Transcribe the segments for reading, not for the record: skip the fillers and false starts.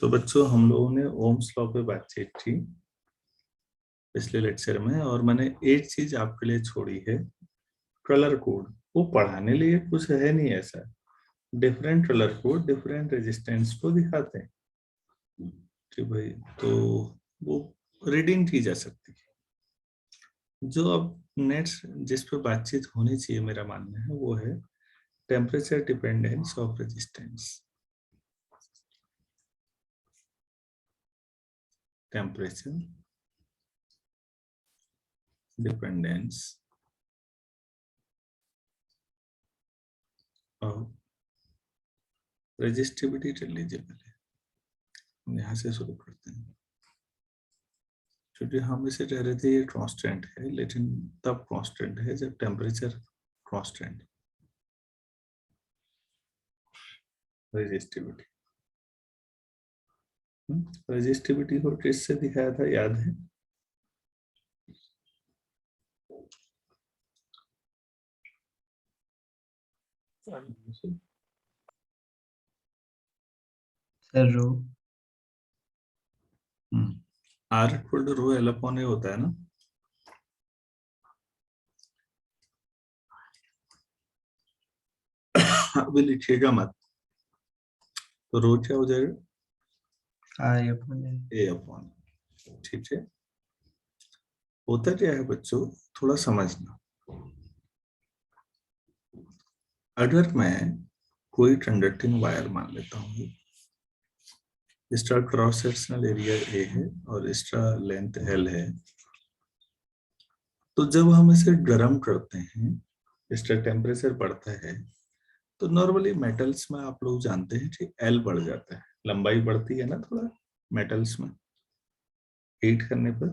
तो बच्चों हम लोगों ने ओम्स लॉ पे बातचीत की पिछले लेक्चर में, और मैंने एक चीज आपके लिए छोड़ी है, कलर कोड। वो पढ़ाने लिए कुछ है नहीं ऐसा, different colour code different resistance को दिखाते हैं कि भाई, तो वो रीडिंग की जा सकती है। जो अब नेक्स्ट जिस पे बातचीत होनी चाहिए मेरा मानना है वो है temperature dependence of resistance. Temperature dependence of resistivity कर लीजिए। पहले हम यहाँ से शुरू करते हैं, क्योंकि हम इसे कह रहे थे ये कांस्टेंट है, लेकिन तब कांस्टेंट है जब टेम्परेचर कांस्टेंट। रेजिस्टिविटी रेजिस्टिविटी को किससे दिखाया था, याद है? Sir rho. R equal to rho L upon A होता है ना। अभी लिखिएगा मत, तो रो क्या हो जाएगा, आई अपन ए अपॉन। ठीक है, होता क्या है बच्चों, थोड़ा समझना। अगर मैं कोई कंडक्टिंग वायर मान लेता हूँ, इसका क्रॉस सेक्शनल एरिया ए है और इसका लेंथ एल है, तो जब हम इसे गर्म करते हैं, इसका टेम्परेचर बढ़ता है, तो नॉर्मली मेटल्स में आप लोग जानते हैं कि एल बढ़ जाता है, लंबाई बढ़ती है ना थोड़ा मेटल्स में हीट करने पर।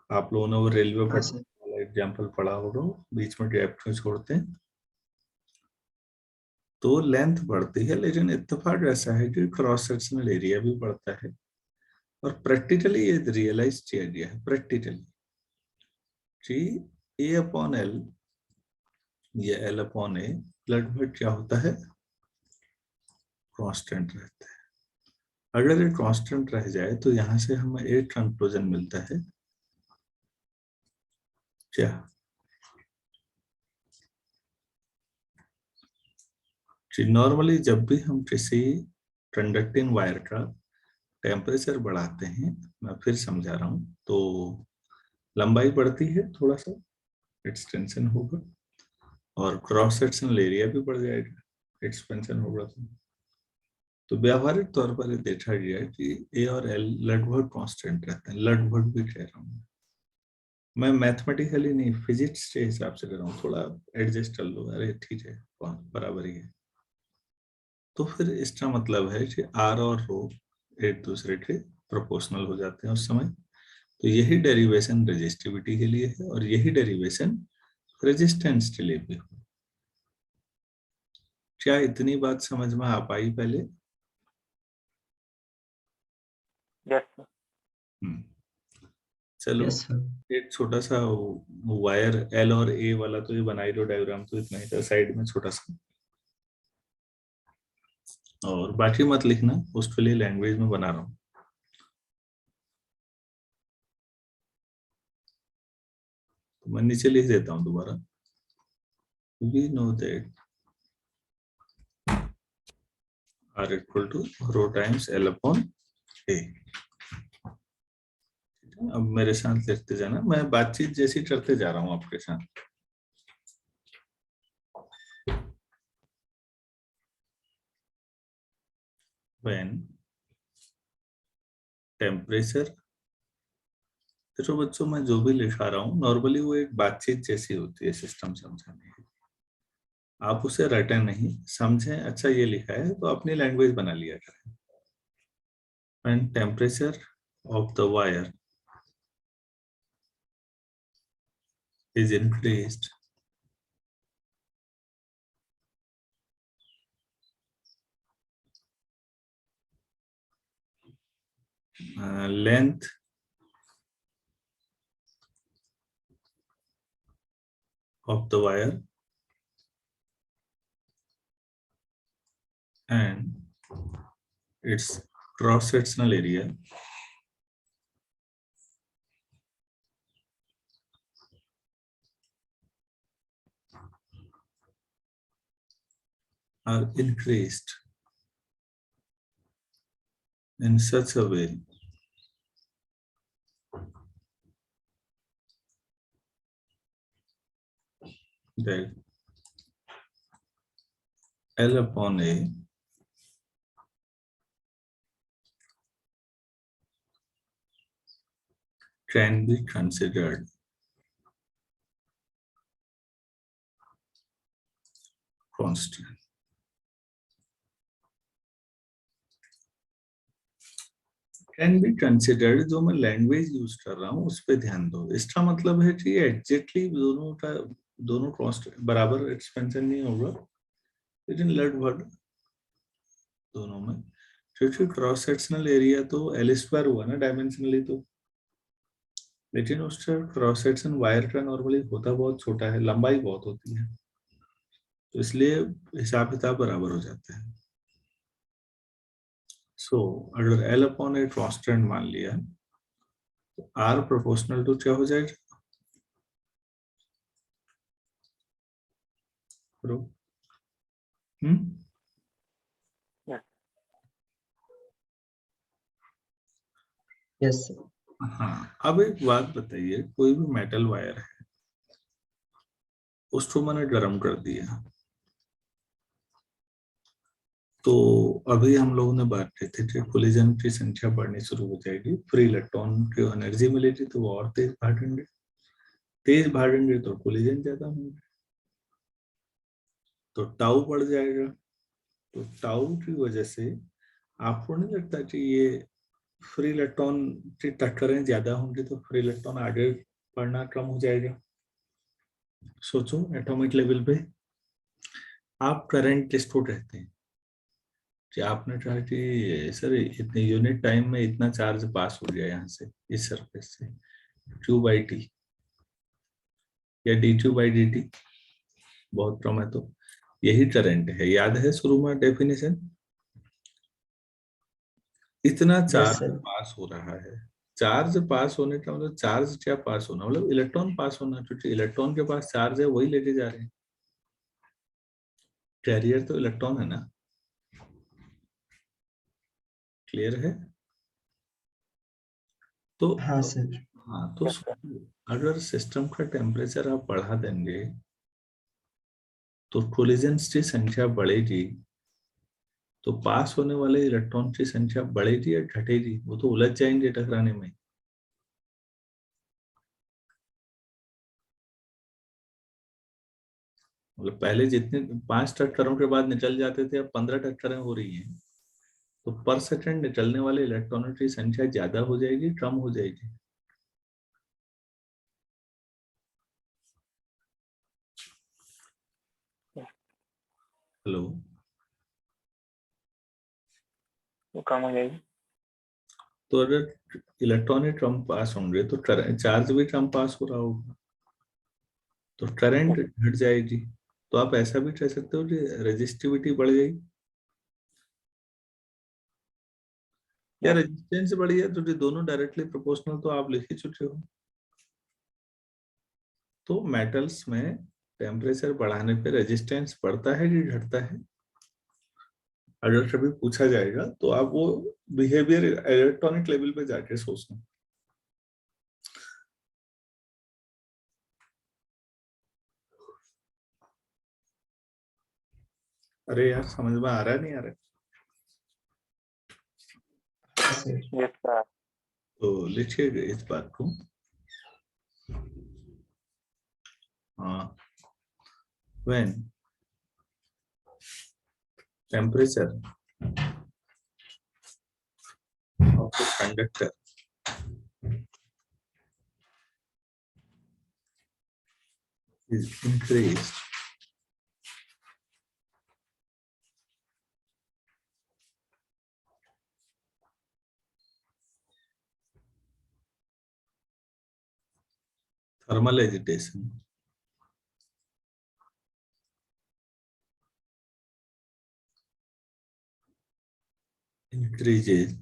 आप लोगों ने वो रेलवे हाँ सर। पटरी वाला एग्जाम्पल पढ़ा होगा, बीच में गैप क्यों छोड़ते हैं, तो लेंथ बढ़ती है, लेकिन इत्तेफाक ऐसा है कि क्रॉस सेक्शनल एरिया भी बढ़ता है। और प्रैक्टिकली ये रियलाइज किया गया है प्रैक्टिकली कि ए अपॉन एल या एल अपॉन ए लगभग क्या होता है, कांस्टेंट रहता है। अगर ये कांस्टेंट रह जाए तो यहां से हमें एक कंक्लूजन मिलता है, क्या, कि नॉर्मली जब भी हम किसी कंडक्टिंग वायर का टेम्परेचर बढ़ाते हैं, मैं फिर समझा रहा हूं, तो लंबाई बढ़ती है, थोड़ा सा एक्सटेंशन होगा और क्रॉस सेक्शनल एरिया भी बढ़ जाएगा, एक्सपेंशन होगा। तो व्यावहारिक तौर पर ये देखा गया कि ए और एल लगभग कांस्टेंट रहते हैं, लगभग भी कह रहा हूँ मैं मैथमेटिकली नहीं, फिजिक्स के हिसाब से कर रहा हूँ, थोड़ा एडजस्ट कर लो, अरे ठीक है बराबर ही है। तो फिर इसका मतलब है कि आर और रो एक दूसरे के प्रोपोर्शनल हो जाते हैं उस समय। तो यही डेरिवेशन रेजिस्टिविटी के लिए है और यही डेरिवेशन रेजिस्टेंस के लिए भी हो। क्या इतनी बात समझ में आ पाई पहले? यस चलो, यस सर। एक छोटा सा वायर एल और ए वाला तो ये बनाई दो डायग्राम, तो इतना ही था साइड में छोटा सा, और बाकी मत लिखना, उसके लिए लैंग्वेज में बना रहा हूँ। तो मैं नीचे लिख देता हूँ दोबारा, we know that R equal to rho times L upon A। अब मेरे साथ लिखते जाना, मैं बातचीत जैसी करते जा रहा हूँ आपके साथ। When temperature, देखो बच्चों मैं जो भी लिखा रहा हूँ नॉर्मली वो एक बातचीत जैसी होती है सिस्टम समझाने की, आप उसे रटें नहीं, समझें। अच्छा ये लिखा है तो अपनी लैंग्वेज बना लिया करें। When temperature of the wire is increased, length of the wire and its cross-sectional area are increased in such a way that L upon A can be considered constant. Can be considered, जो मैं language use कर रहा हूँ उस पर ध्यान दो। इसका मतलब है कि एग्जैक्टली दोनों का दोनों कांस्टेंट बराबर एक्सपेंशन नहीं होगा, लेकिन लगभग दोनों में, क्योंकि क्रॉस सेक्शनल एरिया तो एल स्क्वायर हुआ ना डायमेंशनली, तो लेकिन उसका क्रॉस सेक्शन वायर का नॉर्मली होता बहुत छोटा है, लंबाई बहुत होती है, तो इसलिए हिसाब किताब बराबर हो जाते हैं। सो अगर एल अपॉन ए कांस्टेंट मान लिया तो आर प्रोपोर्शनल टू क्या हो जाएगा? Yes. Yes sir. हाँ, अब एक बात बताइए, कोई भी मेटल वायर है, उसको मैंने गर्म कर दिया, तो अभी हम लोगों ने बात की थी कि कोलिजन की संख्या बढ़नी शुरू हो जाएगी, फ्री इलेक्ट्रॉन की एनर्जी मिलेगी तो वो और तेज भागेंगे तो कोलिजन ज्यादा होंगे, तो टाउ बढ़ जाएगा। तो टाउ की वजह से आपको नहीं लगता कि ये फ्री इलेक्ट्रॉन की टक्करें ज्यादा होंगी, तो फ्री इलेक्ट्रॉन आगे बढ़ना कम हो जाएगा? सोचो, एटॉमिक लेवल पे आप करंट किसको कहते हैं? कि आपने कहा कि सर इतने यूनिट टाइम में इतना चार्ज पास हो गया यहाँ से इस सरफेस से, क्यू बाई टी या D Q by D T बहुत कम है, तो यही करंट है। याद है शुरू में डेफिनेशन? इतना यस चार्ज सर। पास हो रहा है। चार्ज पास होने का मतलब, चार्ज क्या पास होना मतलब इलेक्ट्रॉन पास होना, क्योंकि इलेक्ट्रॉन के पास चार्ज है वही लेके जा रहे हैं, कैरियर तो इलेक्ट्रॉन है ना। क्लियर है? तो हाँ सर। हाँ, तो Yes, sir. अगर सिस्टम का टेम्परेचर आप बढ़ा देंगे तो कोलिजन्स की संख्या बढ़ेगी, तो पास होने वाले इलेक्ट्रॉन की संख्या बढ़ेगी या घटेगी? वो तो उलझ जाएंगे टकराने में। मतलब पहले जितने 5 टक्करों के बाद निकल जाते थे, अब 15 टक्करें हो रही हैं, तो पर सेकंड निकलने वाले इलेक्ट्रॉनों की संख्या ज्यादा हो जाएगी, कम हो जाएगी? Yes. हेलो? वो कम हो जाएगी। तो अगर इलेक्ट्रॉनिक कम पास होंगे तो चार्ज भी कम पास हो रहा होगा, तो करंट घट जाएगी। तो आप ऐसा भी कह सकते हो कि रेजिस्टिविटी बढ़ जाएगी या Yes. रेजिस्टेंस बढ़ी है, तो ये दोनों डायरेक्टली प्रोपोर्शनल तो आप लिख ही चुके हो। तो मेटल्स में टेम्परेचर बढ़ाने पे रेजिस्टेंस बढ़ता है कि घटता है? अगर कभी पूछा जाएगा तो आप वो बिहेवियर इलेक्ट्रॉनिक लेवल पे जाके सोचना। अरे यार, समझ में आ रहा है नहीं आ रहा है? हाँ सर। Yes, sir. तो लिखिए इस बात को। हाँ, when temperature of a conductor is increased, thermal agitation increases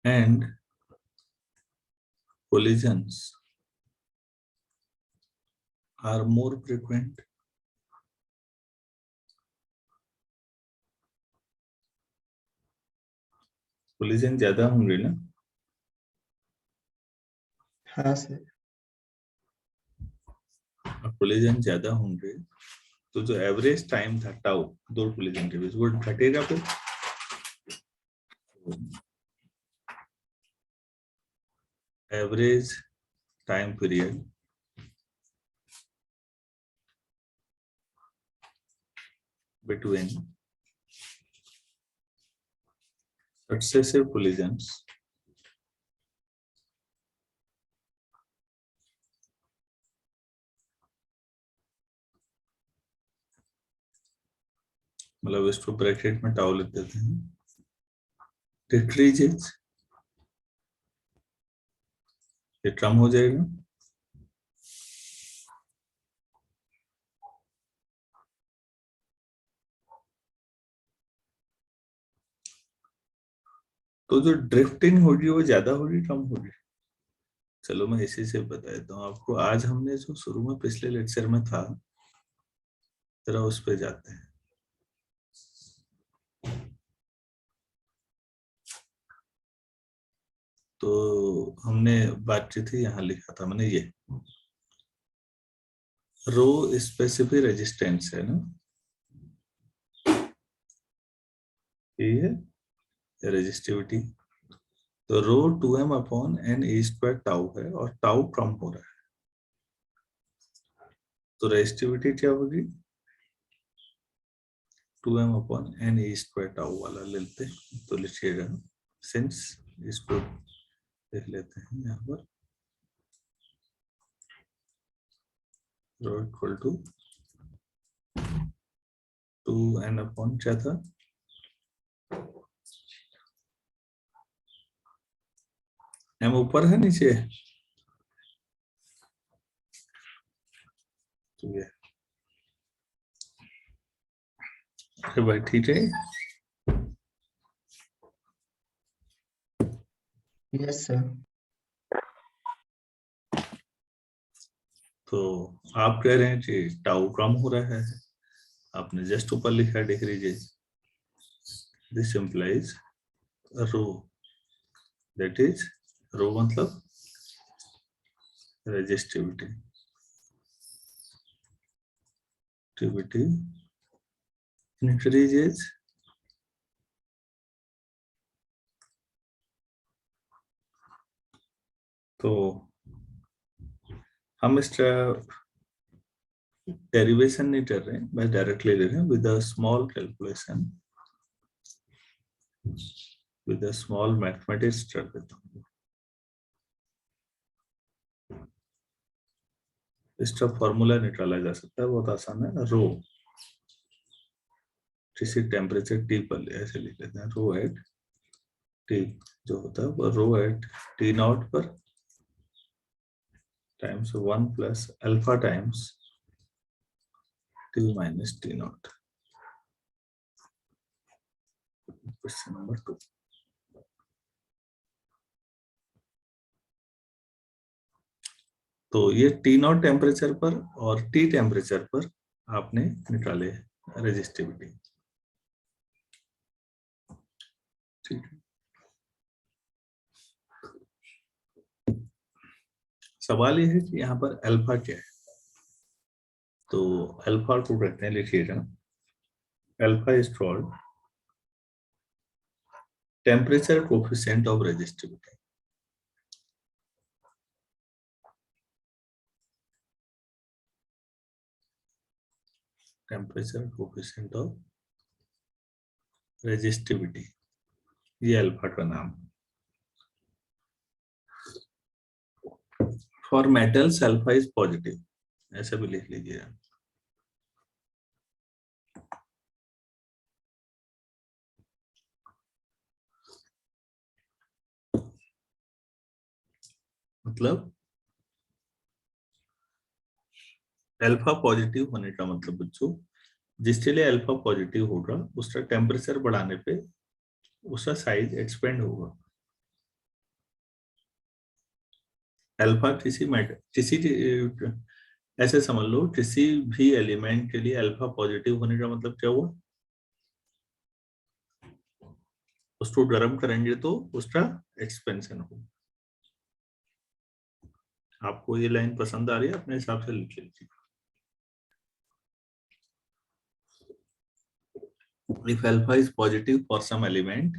and collisions are more frequent. Collision ज्यादा होंगे ना? हाँ सर। कोलिजन ज्यादा होंगे तो जो एवरेज टाइम था टाउ दो कोलिजन के बीच वो घटेगा फिर। Average time period between successive collisions मतलब इसको ब्रैकेट में टाउ लिख देते हैं, डिक्रीजेस, ये टर्म हो जाएगा। तो जो ड्रिफ्टिंग होगी वो ज्यादा होगी कम होगी? चलो मैं इसी से बता देता हूँ आपको। आज हमने जो शुरू में पिछले लेक्चर में था जरा उस पे जाते हैं। तो हमने बातचीत ही यहाँ लिखा था मैंने, ये रो स्पेसिफिक रेजिस्टेंस है ना, ये है रेजिस्टिविटी। तो rho 2m upon N A square tau है और टाउ कम हो रहा है तो रेजिस्टिविटी क्या होगी? 2m upon N A square tau वाला लेते हैं तो लिखिएगा, सिंस इसको देख लेते हैं यहाँ पर, rho equal to 2n upon क्या था, m ऊपर है नीचे है? तो ये भाई ठीक है। Yes sir. तो आप कह रहे हैं कि टाउ कम हो रहा है, आपने जस्ट ऊपर लिखा decreases, this implies rho, that is rho मतलब रेजिस्टिविटी, increases तो हम इसका डेरिवेशन नहीं कर रहे हैं, मैं डायरेक्टली ले रहे हैं with a small calculation, with a small mathematics कर देता हूँ। इसका फॉर्मूला निकाला जा सकता है, बहुत आसान है। रो किसी टेम्परेचर टी पर ऐसे लिख लेते हैं, रो एट टी जो होता है वो रो एट टी नॉट पर times 1 plus alpha times T minus T not. Question number 2। तो ये टी नॉट टेम्परेचर पर और टी टेम्परेचर पर आपने निकाले रेजिस्टिविटी, ठीक है। सवाल ये है कि यहाँ पर अल्फा क्या है, तो अल्फा को कहते हैं, लिखिएगा, alpha is called temperature coefficient of resistivity. Temperature coefficient of resistivity, ये अल्फा का नाम। For metals alpha is positive, ऐसा भी लिख लीजिए। मतलब अल्फा पॉजिटिव होने का मतलब बच्चों जिसके लिए अल्फा पॉजिटिव होगा उसका टेम्परेचर बढ़ाने पे उसका साइज एक्सपेंड होगा। अल्फा किसी ऐसे समझ लो किसी भी एलिमेंट के लिए अल्फा पॉजिटिव होने का मतलब क्या हुआ, उसको गर्म करेंगे तो उसका एक्सपेंशन होगा। आपको ये लाइन पसंद आ रही है, अपने हिसाब से लिख लीजिए। If alpha is positive for some element,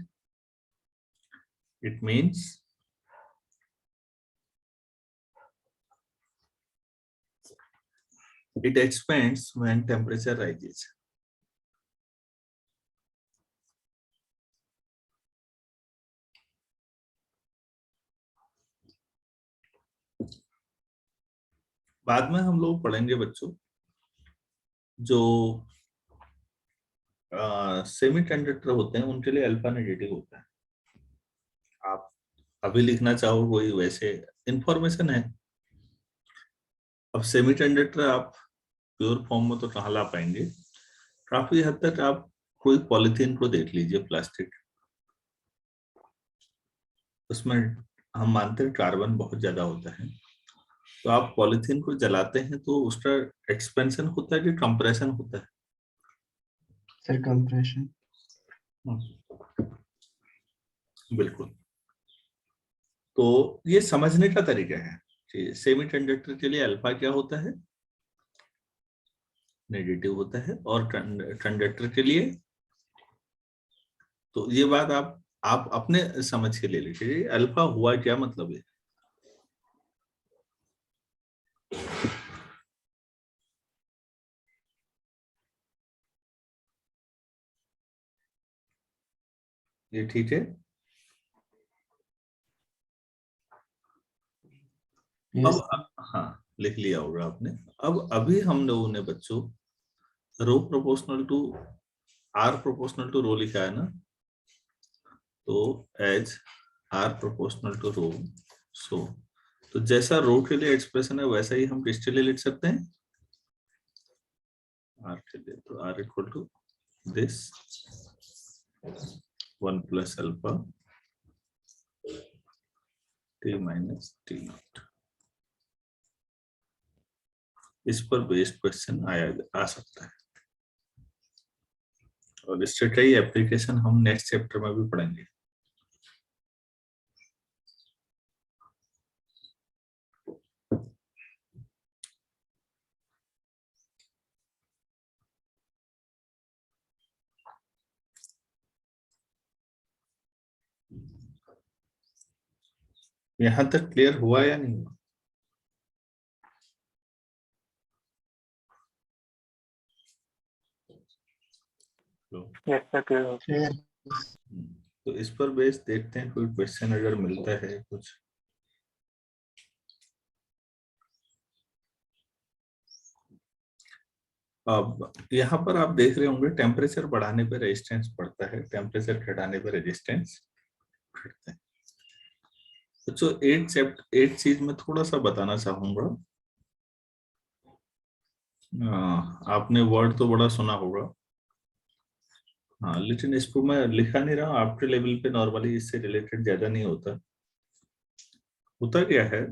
it means it expands when temperature rises. बाद में हम लोग पढ़ेंगे बच्चों, जो सेमीकंडक्टर होते हैं उनके लिए अल्फा नेगेटिव होता है। आप अभी लिखना चाहो कोई वैसे इंफॉर्मेशन है। अब सेमीकंडक्टर आप प्योर फॉर्म में तो कहाँ ला पाएंगे, काफी हद तक आप कोई पॉलिथीन को देख लीजिए, प्लास्टिक, उसमें हम मानते हैं कार्बन बहुत ज्यादा होता है। तो आप पॉलिथीन को जलाते हैं तो उसका एक्सपेंशन होता है कि कंप्रेशन होता है? Sir compression. बिल्कुल। तो ये समझने का तरीका है कि सेमीकंडक्टर के लिए अल्फा क्या होता है, नेगेटिव होता है, और कंडक्टर के लिए, तो ये बात आप अपने समझ के ले लीजिए अल्फा हुआ क्या मतलब है। ये ठीक है। अब हाँ, लिख लिया होगा आपने। अब अभी हम लोगों ने बच्चों rho proportional to R proportional to rho लिखा है ना, तो as R proportional to rho, so तो जैसा रो के लिए एक्सप्रेशन है वैसा ही हम किसके लिए लिख सकते हैं, आर के लिए। तो R equal to this 1 plus alpha T minus T naught. इस पर बेस्ड क्वेश्चन आ सकता है, और इससे कई एप्लीकेशन हम नेक्स्ट चैप्टर में भी पढ़ेंगे। यहां तक क्लियर हुआ या नहीं हुआ? यस सर, क्लियर हो। तो इस पर बेस देखते हैं, कोई क्वेश्चन अगर मिलता है कुछ। अब यहाँ पर आप देख रहे होंगे टेम्परेचर बढ़ाने पर रेजिस्टेंस बढ़ता है, टेम्परेचर घटाने पर रेजिस्टेंस घटता है। तो एक चीज में थोड़ा सा बताना चाहूंगा। आपने वर्ड तो बड़ा सुना होगा, हाँ, लेकिन इसको मैं लिखा नहीं रहा हूँ। आपके लेवल पे नॉर्मली इससे रिलेटेड ज्यादा नहीं होता। होता क्या है,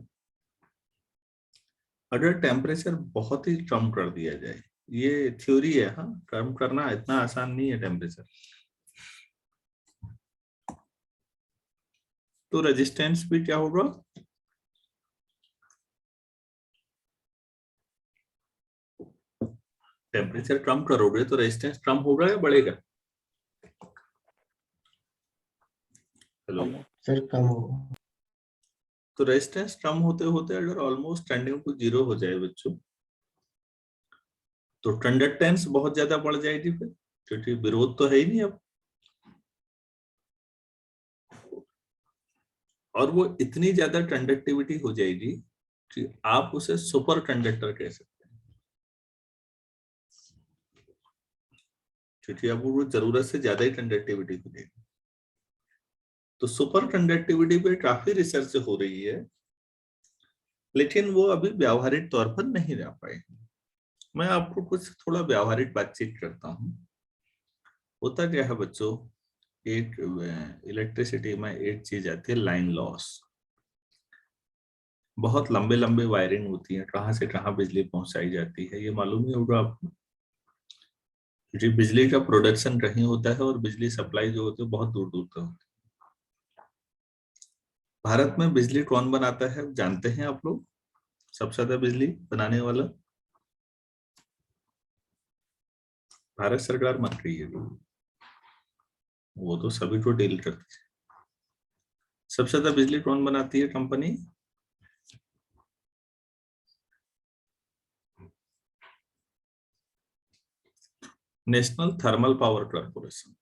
अगर टेम्परेचर बहुत ही कम कर दिया जाए, ये थ्योरी है, हाँ, कम करना इतना आसान नहीं है टेम्परेचर, तो रेजिस्टेंस भी क्या होगा, टेम्परेचर कम करोगे तो रेजिस्टेंस कम होगा या बढ़ेगा? हेलो। सर कम होगा। तो रेजिस्टेंस कम होते होते अगर ऑलमोस्ट टेंडिंग टू जीरो हो जाए बच्चों, तो कंडक्टेंस बहुत ज्यादा बढ़ जाएगी फिर, क्योंकि विरोध तो है ही नहीं अब। और वो इतनी ज्यादा कंडक्टिविटी हो जाएगी कि आप उसे सुपर कंडक्टर कह सकते हैं, क्योंकि अब वो जरूरत से ज्यादा ही कंडक्टिविटी हो जाएगी। तो सुपर कंडक्टिविटी पे काफी रिसर्च हो रही है, लेकिन वो अभी व्यावहारिक तौर पर नहीं रह पाए। मैं आपको कुछ थोड़ा व्यावहारिक बातचीत करता हूँ। होता क्या है बच्चों, एक इलेक्ट्रिसिटी में एक चीज आती है लाइन लॉस। बहुत लंबे लंबे वायरिंग होती है, कहाँ से कहाँ बिजली पहुंचाई जाती है, ये मालूम ही होगा आपको। जी, बिजली का प्रोडक्शन कहीं होता है और बिजली सप्लाई जो होती है बहुत दूर दूर तक होती है। भारत में बिजली कौन बनाता है जानते हैं आप लोग? सबसे ज्यादा बिजली बनाने वाला भारत सरकार बन रही है, वो तो सभी को डील करती है। सबसे ज्यादा बिजली कौन बनाती है company? National thermal power corporation.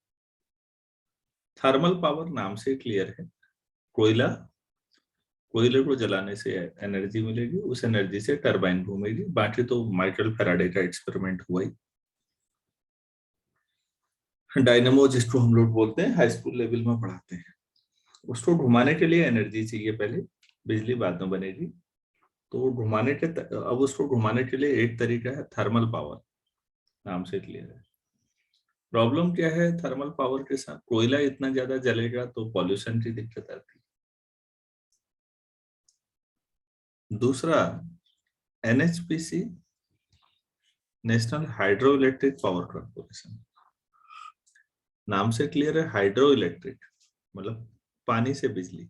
Thermal power नाम से क्लियर है, कोयला, कोयले को जलाने से एनर्जी मिलेगी, उस एनर्जी से टरबाइन घूमेगी। बाकी तो माइकल फैराडे का एक्सपेरिमेंट हुआ ही। डायनेमो जिसको हम लोग बोलते हैं, हाई स्कूल लेवल में पढ़ाते हैं। उसको घुमाने के लिए एनर्जी चाहिए पहले, बिजली बाद में बनेगी। तो वो घुमाने के अब उसको घुमाने के लिए एक तरीका है थर्मल पावर, नाम से क्लियर है। प्रॉब्लम क्या है थर्मल पावर के साथ? कोयला इतना ज्यादा जलेगा तो पॉल्यूशन की दिक्कत आती है। दूसरा, NHPC, national hydro electric power corporation, नाम से क्लियर है, हाइड्रो इलेक्ट्रिक मतलब पानी से बिजली।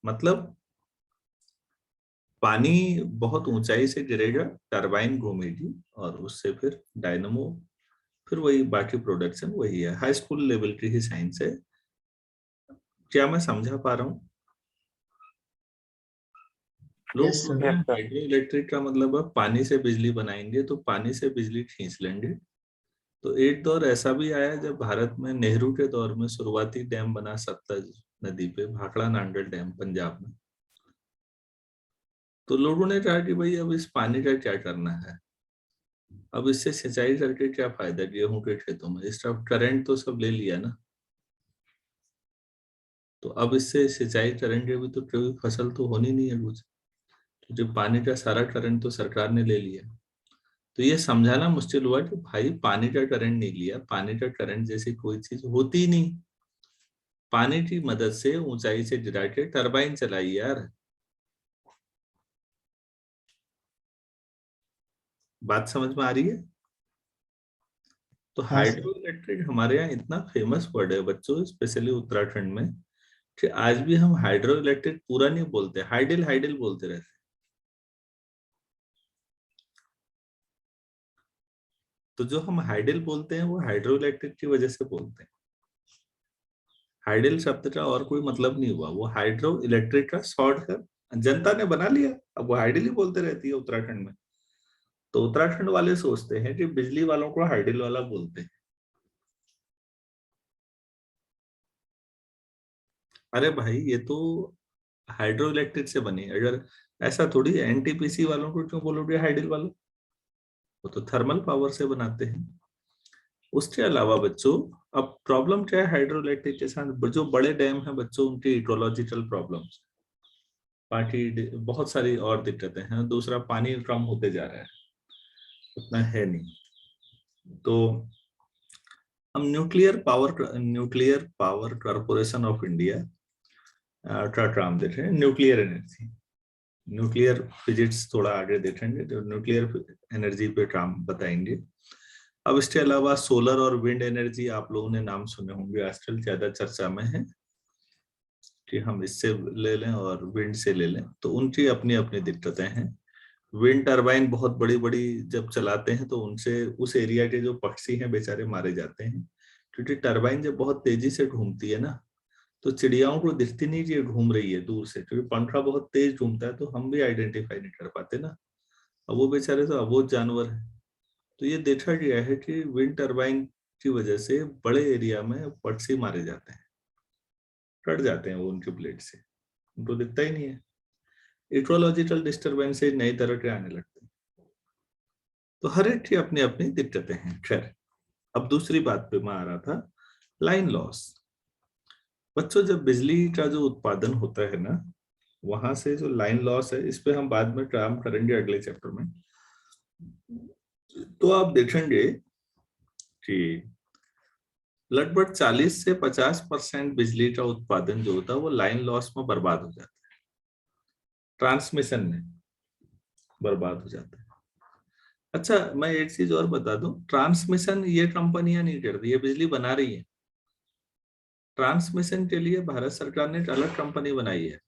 मतलब पानी बहुत ऊंचाई से गिरेगा, टरबाइन घूमेगी और उससे फिर डायनमो, फिर वही बाकी प्रोडक्शन वही है। हाई स्कूल लेवल की ही साइंस है। क्या मैं समझा पा रहा हूँ? लोग Yes, sir. Yes, sir. Hydro electric का मतलब है पानी से बिजली बनाएंगे तो पानी से बिजली खींच लेंगे। तो एक दौर ऐसा भी आया जब भारत में नेहरू के दौर में शुरुआती डैम बना सतलज नदी पे, भाखड़ा नांगल डैम पंजाब में। तो लोगों ने कहा कि भाई अब इस पानी का क्या करना है, अब इससे सिंचाई करके क्या फायदा गेहूं के खेतों में, इसका करंट तो सब ले लिया ना, तो अब इससे सिंचाई करेंगे भी तो कोई फसल तो होनी नहीं है कुछ, तो जब पानी का सारा करंट तो सरकार ने ले लिया। तो ये समझाना मुश्किल हुआ कि भाई पानी का करंट नहीं लिया, पानी का करंट जैसी कोई चीज होती ही नहीं। पानी की मदद से ऊंचाई से गिरा के टरबाइन चलाई यार। बात समझ में आ रही है? तो हाँ सर. हाइड्रो इलेक्ट्रिक हमारे यहाँ इतना फेमस वर्ड है बच्चों, स्पेशली उत्तराखंड में, कि आज भी हम हाइड्रो इलेक्ट्रिक पूरा नहीं बोलते, हाइडल हाइडल बोलते रहते। तो जो हम हाइडल बोलते हैं वो हाइड्रो इलेक्ट्रिक की वजह से बोलते हैं। हाइडल शब्द का और कोई मतलब नहीं हुआ, वो हाइड्रो इलेक्ट्रिक का शॉर्ट है, जनता ने बना लिया, अब वो हाइडल ही बोलते रहती है उत्तराखंड में। तो उत्तराखंड वाले सोचते हैं कि बिजली वालों को हाइडल वाला बोलते हैं। अरे भाई ये तो हाइड्रो इलेक्ट्रिक से बनी है, अगर ऐसा थोड़ी एनटीपीसी वालों को क्यों बोलोगे हाइडल वालों, वो तो थर्मल पावर से बनाते हैं। उसके अलावा बच्चों, अब प्रॉब्लम क्या है हाइड्रो इलेक्ट्रिक के साथ? जो बड़े डैम है बच्चों उनकी इकोलॉजिकल प्रॉब्लम्स, बाकी बहुत सारी और दिक्कतें हैं। दूसरा, पानी कम होते जा रहा है, उतना है नहीं। तो हम nuclear power corporation of India का काम देख रहे हैं, न्यूक्लियर एनर्जी, न्यूक्लियर फिजिक्स थोड़ा आगे देखेंगे तो न्यूक्लियर एनर्जी पे काम बताएंगे। अब इसके अलावा सोलर और विंड एनर्जी आप लोगों ने नाम सुने होंगे, आजकल ज्यादा चर्चा में है कि हम इससे ले लें और विंड से ले लें, तो उनकी अपनी अपनी दिक्कतें हैं। विंड टरबाइन बहुत बड़ी बड़ी जब चलाते हैं तो उनसे उस एरिया के जो पक्षी हैं बेचारे मारे जाते हैं, क्योंकि टरबाइन जब बहुत तेजी से घूमती है ना, तो चिड़ियाओं को दिखती नहीं कि ये घूम रही है दूर से, क्योंकि पंखा बहुत तेज घूमता है तो हम भी आइडेंटिफाई नहीं कर पाते ना। अब वो बेचारे तो अबोध जानवर है। तो ये देखा गया है कि विंड टरबाइन की वजह से बड़े एरिया में पक्षी मारे जाते हैं, कट जाते हैं वो उनके ब्लेड से, उनको दिखता ही नहीं है। इकोलॉजिकल डिस्टर्बेंस से नई तरह के आने लगते हैं। तो हर एक की अपनी अपनी दिक्कतें हैं। खैर, अब दूसरी बात पे मैं आ रहा था, लाइन लॉस। बच्चों जब बिजली का जो उत्पादन होता है ना, वहां से जो लाइन लॉस है, इस पे हम बाद में काम करेंगे अगले चैप्टर में। तो आप देखेंगे कि लगभग 40 से 50% बिजली का उत्पादन जो होता है वो लाइन लॉस में बर्बाद हो जाता है, ट्रांसमिशन में बर्बाद हो जाता है। अच्छा, मैं एक चीज और बता दूं, ट्रांसमिशन ये कंपनियां नहीं कर रही है, बिजली बना रही है। ट्रांसमिशन के लिए भारत सरकार ने एक अलग कंपनी बनाई है,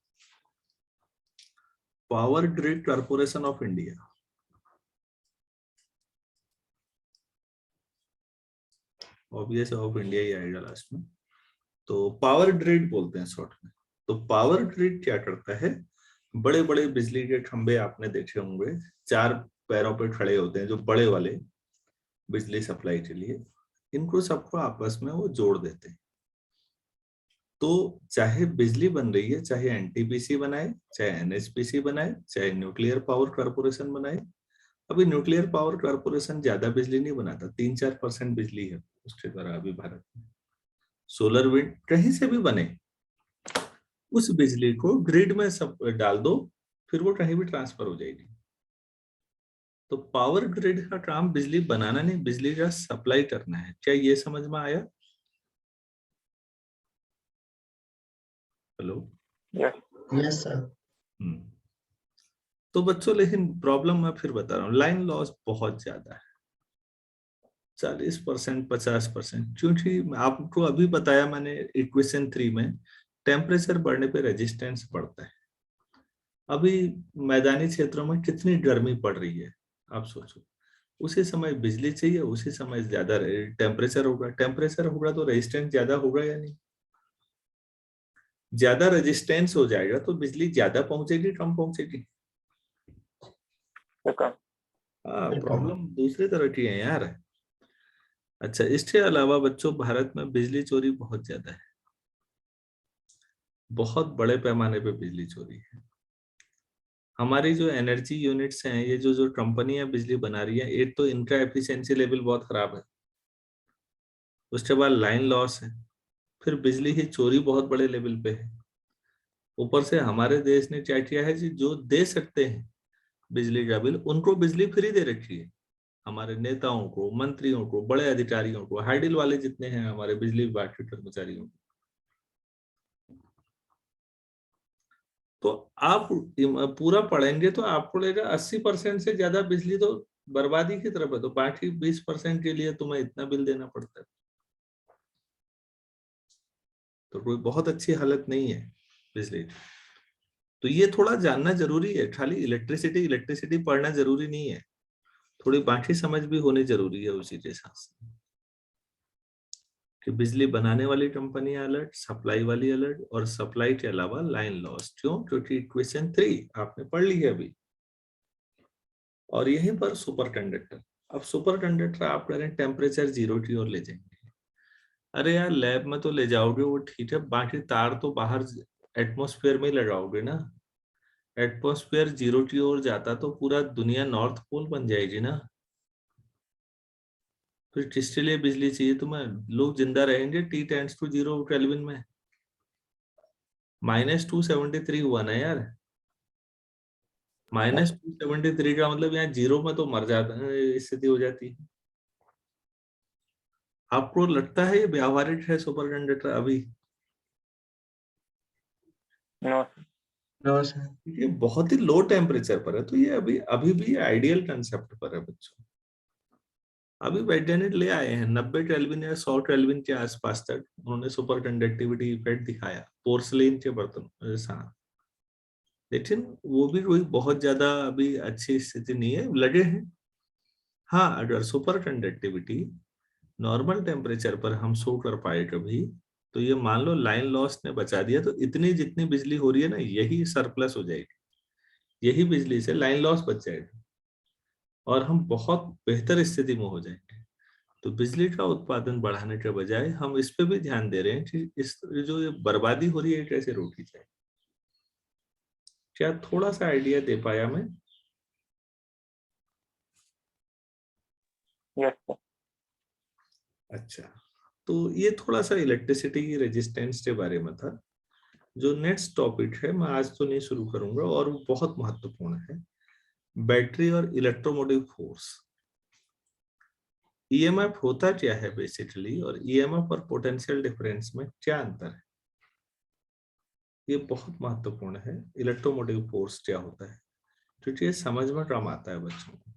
power grid corporation of India. Obvious of India ही आएगा लास्ट में, तो पावर ग्रिड बोलते हैं शॉर्ट में। तो पावर ग्रिड क्या करता है, बड़े बड़े बिजली के खंभे आपने देखे होंगे, 4 पैरों पर खड़े होते हैं जो बड़े वाले बिजली सप्लाई के लिए, इनको सबको आपस में वो जोड़ देते हैं। तो चाहे बिजली बन रही है, चाहे एनटीपीसी बनाए, चाहे एनएचपीसी बनाए, चाहे न्यूक्लियर पावर कॉर्पोरेशन बनाए। अभी न्यूक्लियर पावर कॉर्पोरेशन ज्यादा बिजली नहीं बनाता, 3-4% बिजली है उसके द्वारा अभी भारत में। सोलर विंड कहीं से भी बने, उस बिजली को ग्रिड में सब डाल दो, फिर वो कहीं भी ट्रांसफर हो जाएगी। तो पावर ग्रिड का काम बिजली बनाना नहीं, बिजली का सप्लाई करना है। क्या ये समझ में आया? हेलो? Yes sir. तो बच्चों, लेकिन प्रॉब्लम मैं फिर बता रहा हूँ, लाइन लॉस बहुत ज्यादा है, 40%, 50%, क्योंकि आपको अभी बताया मैंने इक्वेशन 3 में, टेम्परेचर बढ़ने पे रेजिस्टेंस बढ़ता है। अभी मैदानी क्षेत्रों में कितनी गर्मी पड़ रही है, आप सोचो। उसी समय बिजली चाहिए, उसी समय ज्यादा टेम्परेचर होगा, टेम्परेचर होगा तो रेजिस्टेंस ज्यादा होगा या नहीं? ज्यादा रेजिस्टेंस हो जाएगा तो बिजली ज्यादा पहुंचेगी, कम पहुंचेगी? हाँ, प्रॉब्लम दूसरी तरह की है यार। अच्छा, इसके अलावा बच्चों, भारत में बिजली चोरी बहुत ज्यादा है, बहुत बड़े पैमाने पे बिजली चोरी है। हमारी जो एनर्जी यूनिट्स हैं, ये जो जो कंपनियां बिजली बना रही हैं, एक तो इनका एफिशिएंसी लेवल बहुत खराब है, उसके बाद लाइन लॉस है, फिर बिजली की चोरी बहुत बड़े लेवल पे है। ऊपर से हमारे देश ने क्या किया है जी, जो दे सकते हैं बिजली का बिल, उनको बिजली फ्री दे रखी है। हमारे नेताओं को, मंत्रियों को, बड़े अधिकारियों को, हाइडिल वाले जितने हैं हमारे बिजली विभाग के कर्मचारियों को। तो आप पूरा पढ़ेंगे तो आपको लगेगा 80% से ज्यादा बिजली तो बर्बादी की तरफ है, तो बाकी 20% के लिए तुम्हें इतना बिल देना पड़ता है। तो कोई बहुत अच्छी हालत नहीं है बिजली। तो ये थोड़ा जानना जरूरी है, खाली इलेक्ट्रिसिटी इलेक्ट्रिसिटी पढ़ना जरूरी नहीं है, थोड़ी बाकी समझ भी होनी जरूरी है उसी के साथ कि बिजली बनाने वाली कंपनी अलर्ट, सप्लाई वाली अलर्ट, और सप्लाई के अलावा लाइन लॉस। क्यों? क्योंकि इक्वेशन 3 आपने पढ़ ली है अभी। और यहीं पर सुपर कंडक्टर, अब सुपर कंडक्टर आप कह रहे हैं टेम्परेचर 0 की ओर ले जाएंगे। अरे यार, लैब में तो ले जाओगे वो ठीक है, बाकी तार तो बाहर एटमॉस्फेयर में ही लगाओगे ना। एटमॉस्फेयर 0 की ओर जाता तो पूरा दुनिया नॉर्थ पोल बन जाएगी ना। फिर किसके लिए बिजली चाहिए तुम्हें? लोग जिंदा रहेंगे T → 0 केल्विन में? -273 हुआ ना यार। -273 का मतलब यहाँ 0 में तो मर जाता है, स्थिति हो जाती है। आपको लगता है ये व्यावहारिक है सुपर कंडक्टर अभी? No sir. ये बहुत ही लो टेम्परेचर पर है, तो ये अभी अभी भी आइडियल कंसेप्ट पर है बच्चों। अभी वैज्ञानिक ले आए हैं 90 केल्विन या 100 केल्विन के आसपास तक, उन्होंने सुपर कंडक्टिविटी इफेक्ट दिखाया पोर्सलेन के बर्तन जैसा। लेकिन वो भी कोई बहुत ज्यादा अभी अच्छी स्थिति नहीं है, लगे हैं। हाँ, अगर सुपर कंडक्टिविटी नॉर्मल टेम्परेचर पर हम शो कर पाए कभी, तो ये मान लो लाइन लॉस ने बचा दिया, तो इतनी जितनी बिजली हो रही है ना, यही सरप्लस हो जाएगी, यही बिजली से लाइन लॉस बच जाएगा और हम बहुत बेहतर स्थिति में हो जाएंगे। तो बिजली का उत्पादन बढ़ाने के बजाय हम इस पे भी ध्यान दे रहे हैं कि इस जो ये बर्बादी हो रही है कैसे रोकी जाए। क्या थोड़ा सा आइडिया दे पाया मैं? यस। अच्छा, तो ये थोड़ा सा इलेक्ट्रिसिटी की रेजिस्टेंस के बारे में था। जो नेक्स्ट टॉपिक है, मैं आज तो नहीं शुरू करूंगा, और वो बहुत महत्वपूर्ण है, बैटरी और इलेक्ट्रोमोटिव फोर्स। ईएमएफ होता क्या है बेसिकली, और ईएमएफ और पोटेंशियल डिफरेंस में क्या अंतर है, ये बहुत महत्वपूर्ण है। इलेक्ट्रोमोटिव फोर्स क्या होता है, क्योंकि ये समझ में कम आता है बच्चों को,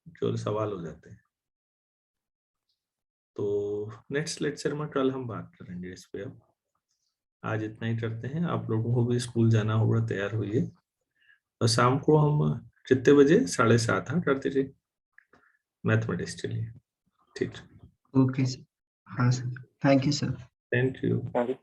जो सवाल हो जाते हैं। तो नेक्स्ट लेक्चर में कल हम बात करेंगे इस पे। अब आज इतना ही करते हैं, आप लोगों को भी स्कूल जाना होगा, तैयार होइए। और शाम को हम कितने बजे? 7:30, हाँ, करते थे मैथमेटिक्स के लिए। ठीक, ओके सर। हाँ sir, thank you sir. Thank you. हाँ जी।